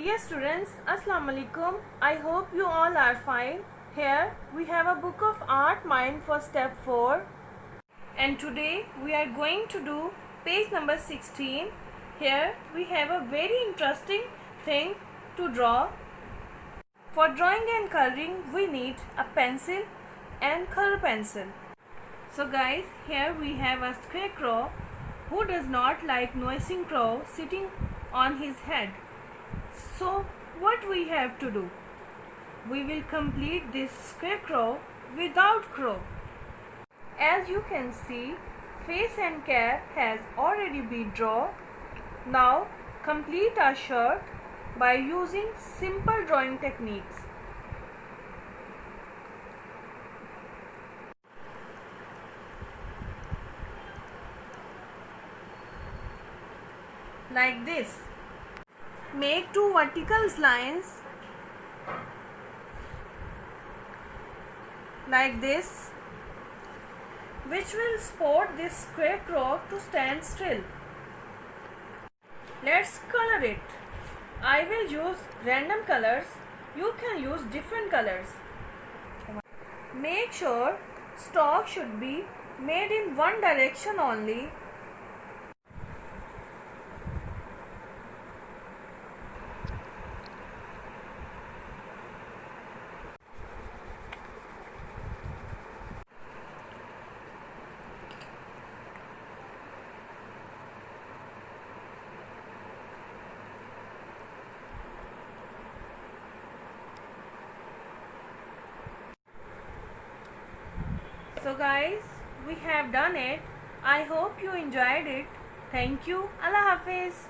Dear students, Assalamu alaikum. I hope you all are fine. Here we have a book of art mind for step 4, and today we are going to do page number 16. Here we have a very interesting thing to draw. For drawing and coloring we need a pencil and color pencil. So guys, here we have a scarecrow. Who does not like noising crow sitting on his head? So what we have to do? We will complete this scarecrow without crow. As you can see, face and cap has already been drawn. Now complete our shirt by using simple drawing techniques. Like this. Make 2 vertical lines like this, which will support this scarecrow to stand still. Let's color it. I will use random colors. You can use different colors. Make sure stalk should be made in one direction only. So guys, we have done it. I hope you enjoyed it. Thank you. Allah Hafiz.